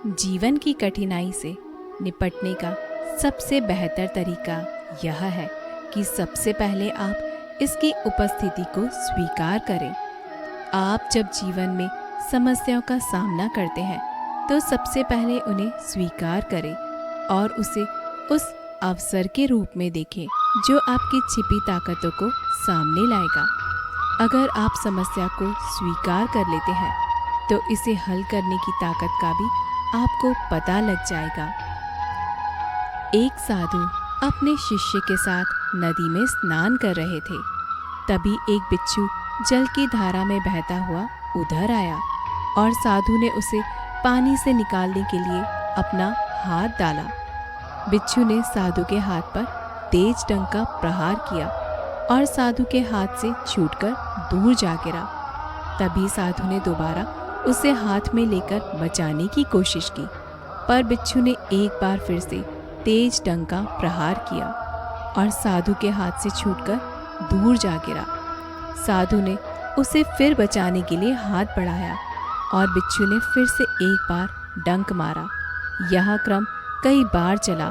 जीवन की कठिनाई से निपटने का सबसे बेहतर तरीका यह है कि सबसे पहले आप इसकी उपस्थिति को स्वीकार करें। आप जब जीवन में समस्याओं का सामना करते हैं तो सबसे पहले उन्हें स्वीकार करें और उसे उस अवसर के रूप में देखें जो आपकी छिपी ताकतों को सामने लाएगा। अगर आप समस्या को स्वीकार कर लेते हैं तो इसे हल करने की ताकत का भी आपको पता लग जाएगा। एक साधु अपने शिष्य के साथ नदी में स्नान कर रहे थे। तभी एक बिच्छू जल की धारा में बहता हुआ उधर आया और साधु ने उसे पानी से निकालने के लिए अपना हाथ डाला। बिच्छू ने साधु के हाथ पर तेज डंक का प्रहार किया और साधु के हाथ से छूटकर दूर जा गिरा। तभी साधु ने दोबारा उसे हाथ में लेकर बचाने की कोशिश की, पर बिच्छू ने एक बार फिर से तेज डंक का प्रहार किया और साधु के हाथ से छूटकर दूर जा गिरा। साधु ने उसे फिर बचाने के लिए हाथ बढ़ाया और बिच्छू ने फिर से एक बार डंक मारा। यह क्रम कई बार चला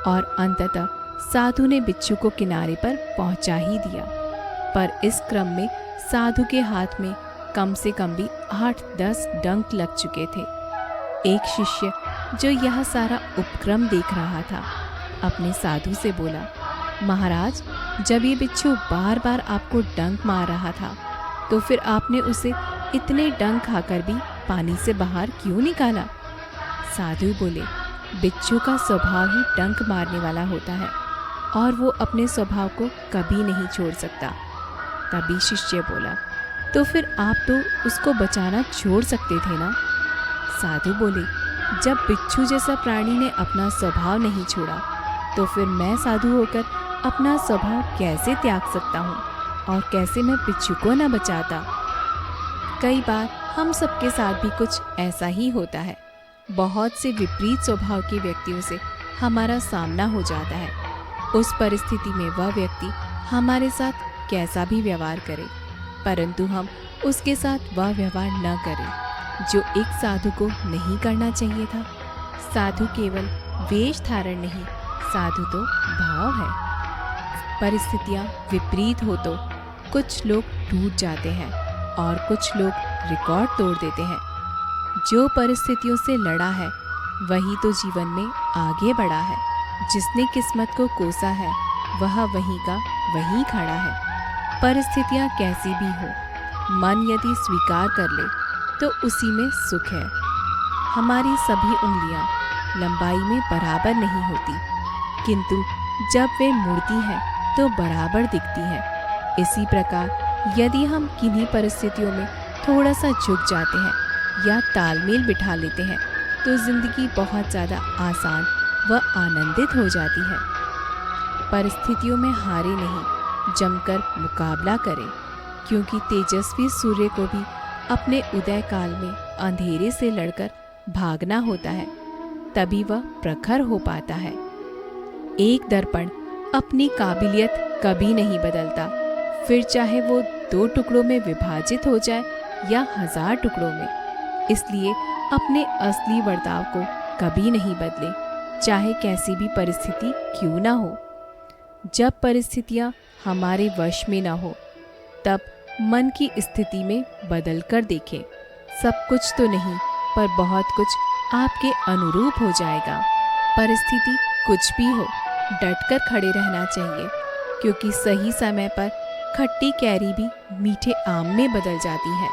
और अंततः साधु ने बिच्छू को किनारे पर पहुंचा ही दिया। पर इस क्रम में साधु के हाथ में कम से कम भी 8-10 डंक लग चुके थे। एक शिष्य जो यह सारा उपक्रम देख रहा था अपने साधु से बोला, महाराज, जब ये बिच्छू बार बार आपको डंक मार रहा था तो फिर आपने उसे इतने डंक खाकर भी पानी से बाहर क्यों निकाला? साधु बोले, बिच्छू का स्वभाव ही डंक मारने वाला होता है और वो अपने स्वभाव को कभी नहीं छोड़ सकता। तभी शिष्य बोला, तो फिर आप तो उसको बचाना छोड़ सकते थे ना? साधु बोले, जब बिच्छू जैसा प्राणी ने अपना स्वभाव नहीं छोड़ा तो फिर मैं साधु होकर अपना स्वभाव कैसे त्याग सकता हूँ और कैसे मैं बिच्छू को न बचाता? कई बार हम सबके साथ भी कुछ ऐसा ही होता है। बहुत से विपरीत स्वभाव के व्यक्तियों से हमारा सामना हो जाता है। उस परिस्थिति में वह व्यक्ति हमारे साथ कैसा भी व्यवहार करे, परंतु हम उसके साथ वह व्यवहार न करें जो एक साधु को नहीं करना चाहिए था। साधु केवल वेश धारण नहीं, साधु तो भाव है। परिस्थितियाँ विपरीत हो तो कुछ लोग टूट जाते हैं और कुछ लोग रिकॉर्ड तोड़ देते हैं। जो परिस्थितियों से लड़ा है वही तो जीवन में आगे बढ़ा है। जिसने किस्मत को कोसा है वह वहीं का वहीं खड़ा है। परिस्थितियाँ कैसी भी हो, मन यदि स्वीकार कर ले तो उसी में सुख है। हमारी सभी उंगलियां लंबाई में बराबर नहीं होती, किंतु जब वे मुड़ती हैं तो बराबर दिखती हैं। इसी प्रकार यदि हम किन्हीं परिस्थितियों में थोड़ा सा झुक जाते हैं या तालमेल बिठा लेते हैं तो जिंदगी बहुत ज़्यादा आसान व आनंदित हो जाती है। परिस्थितियों में हारे नहीं, जमकर मुकाबला करें, क्योंकि तेजस्वी सूर्य को भी अपने उदय काल में अंधेरे से लड़कर भागना होता है, तभी वह प्रखर हो पाता है। एक दर्पण अपनी काबिलियत कभी नहीं बदलता, फिर चाहे वो 2 टुकड़ों में विभाजित हो जाए या 1000 टुकड़ों में। इसलिए अपने असली बर्ताव को कभी नहीं बदले, चाहे कैसी भी परिस्थिति क्यों ना हो। जब परिस्थितियाँ हमारे वश में ना हो तब मन की स्थिति में बदल कर देखें। सब कुछ तो नहीं, पर बहुत कुछ आपके अनुरूप हो जाएगा। परिस्थिति कुछ भी हो, डटकर खड़े रहना चाहिए, क्योंकि सही समय पर खट्टी कैरी भी मीठे आम में बदल जाती है।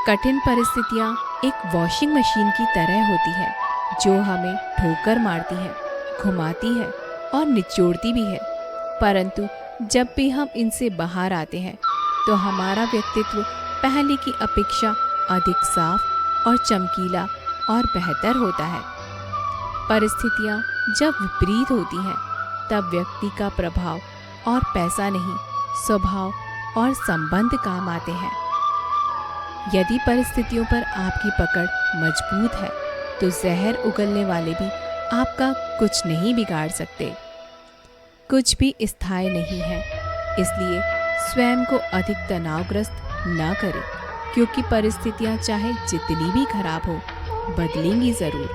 कठिन परिस्थितियाँ एक वॉशिंग मशीन की तरह होती है जो हमें ठोकर मारती है, घुमाती है और निचोड़ती भी है, परंतु जब भी हम इनसे बाहर आते हैं तो हमारा व्यक्तित्व पहले की अपेक्षा अधिक साफ और चमकीला और बेहतर होता है। परिस्थितियाँ जब विपरीत होती हैं तब व्यक्ति का प्रभाव और पैसा नहीं, स्वभाव और संबंध काम आते हैं। यदि परिस्थितियों पर आपकी पकड़ मजबूत है तो जहर उगलने वाले भी आपका कुछ नहीं बिगाड़ सकते। कुछ भी स्थायी नहीं है, इसलिए स्वयं को अधिक तनावग्रस्त न करें, क्योंकि परिस्थितियां चाहे जितनी भी खराब हो बदलेंगी ज़रूर।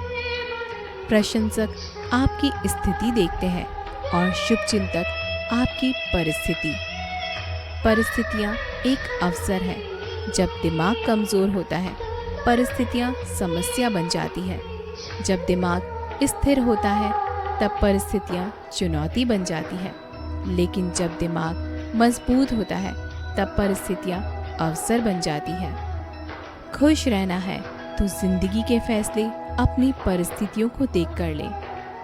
प्रशंसक आपकी स्थिति देखते हैं और शुभचिंतक आपकी परिस्थिति। परिस्थितियाँ एक अवसर है। जब दिमाग कमज़ोर होता है, परिस्थितियाँ समस्या बन जाती है। जब दिमाग स्थिर होता है, तब परिस्थितियाँ चुनौती बन जाती है। लेकिन जब दिमाग मजबूत होता है, तब परिस्थितियाँ अवसर बन जाती है। खुश रहना है तो जिंदगी के फैसले अपनी परिस्थितियों को देख कर ले।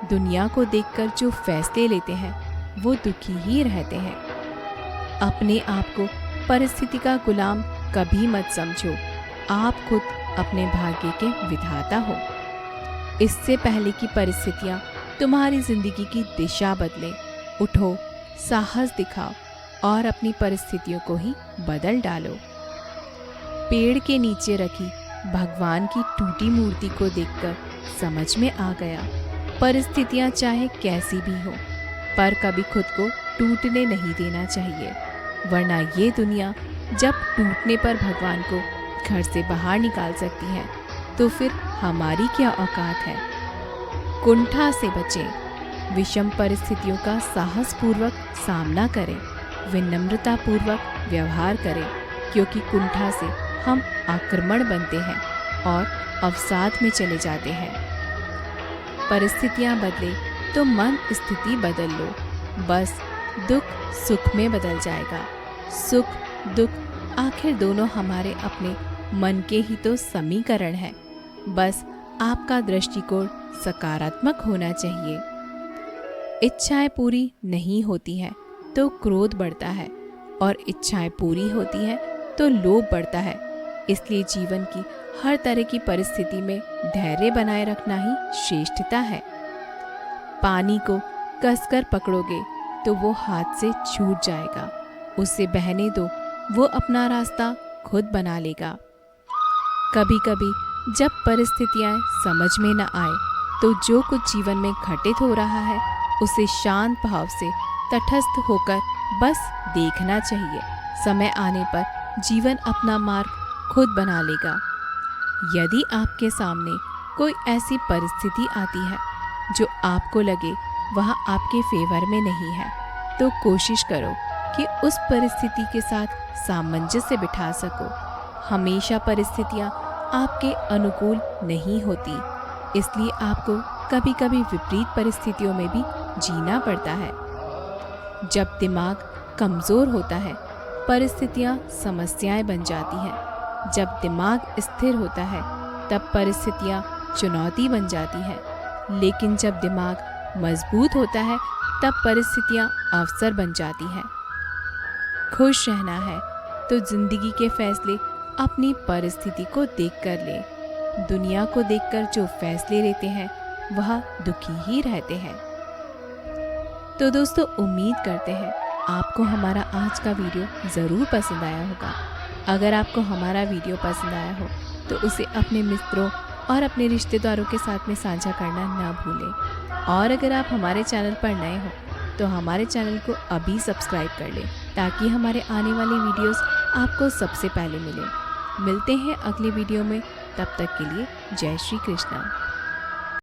दुनिया को देखकर जो फैसले लेते हैं वो दुखी ही रहते हैं। अपने आप को परिस्थिति का गुलाम कभी मत समझो। आप खुद अपने भाग्य के विधाता हो। इससे पहले कि परिस्थितियाँ तुम्हारी जिंदगी की दिशा बदलें, उठो, साहस दिखाओ और अपनी परिस्थितियों को ही बदल डालो। पेड़ के नीचे रखी भगवान की टूटी मूर्ति को देखकर समझ में आ गया, परिस्थितियाँ चाहे कैसी भी हो, पर कभी खुद को टूटने नहीं देना चाहिए। वरना ये दुनिया जब टूटने पर भगवान को घर से बाहर निकाल सकती है, तो फिर हमारी क्या औकात है। कुंठा से बचें। विषम परिस्थितियों का साहसपूर्वक सामना करें। विनम्रतापूर्वक व्यवहार करें, क्योंकि कुंठा से हम आक्रमण बनते हैं और अवसाद में चले जाते हैं। परिस्थितियाँ बदले तो मन स्थिति बदल लो। बस दुख सुख में बदल जाएगा। सुख दुख आखिर दोनों हमारे अपने मन के ही तो समीकरण है। बस आपका दृष्टिकोण सकारात्मक होना चाहिए। इच्छाएं पूरी नहीं होती हैं तो क्रोध बढ़ता है, और इच्छाएं पूरी होती हैं तो लोभ बढ़ता है। इसलिए जीवन की हर तरह की परिस्थिति में धैर्य बनाए रखना ही श्रेष्ठता है। पानी को कसकर पकड़ोगे तो वो हाथ से छूट जाएगा। उसे बहने दो, वो अपना रास्ता खुद बना लेगा। कभी कभी जब परिस्थितियाँ समझ में न आए, तो जो कुछ जीवन में घटित हो रहा है उसे शांत भाव से तटस्थ होकर बस देखना चाहिए। समय आने पर जीवन अपना मार्ग खुद बना लेगा। यदि आपके सामने कोई ऐसी परिस्थिति आती है जो आपको लगे वह आपके फेवर में नहीं है, तो कोशिश करो कि उस परिस्थिति के साथ सामंजस्य बिठा सको। हमेशा परिस्थितियाँ आपके अनुकूल नहीं होती, इसलिए आपको कभी कभी विपरीत परिस्थितियों में भी जीना पड़ता है। जब दिमाग कमज़ोर होता है, परिस्थितियाँ समस्याएं बन जाती हैं। जब दिमाग स्थिर होता है, तब परिस्थितियाँ चुनौती बन जाती हैं। लेकिन जब दिमाग मजबूत होता है, तब परिस्थितियाँ अवसर बन जाती हैं। खुश रहना है तो जिंदगी के फैसले अपनी परिस्थिति को देखकर ले। दुनिया को देखकर जो फैसले लेते हैं वह दुखी ही रहते हैं। तो दोस्तों, उम्मीद करते हैं आपको हमारा आज का वीडियो ज़रूर पसंद आया होगा। अगर आपको हमारा वीडियो पसंद आया हो तो उसे अपने मित्रों और अपने रिश्तेदारों के साथ में साझा करना ना भूलें। और अगर आप हमारे चैनल पर नए हो तो हमारे चैनल को अभी सब्सक्राइब कर लें, ताकि हमारे आने वाली वीडियोस आपको सबसे पहले मिले। मिलते हैं अगले वीडियो में, तब तक के लिए जय श्री कृष्णा।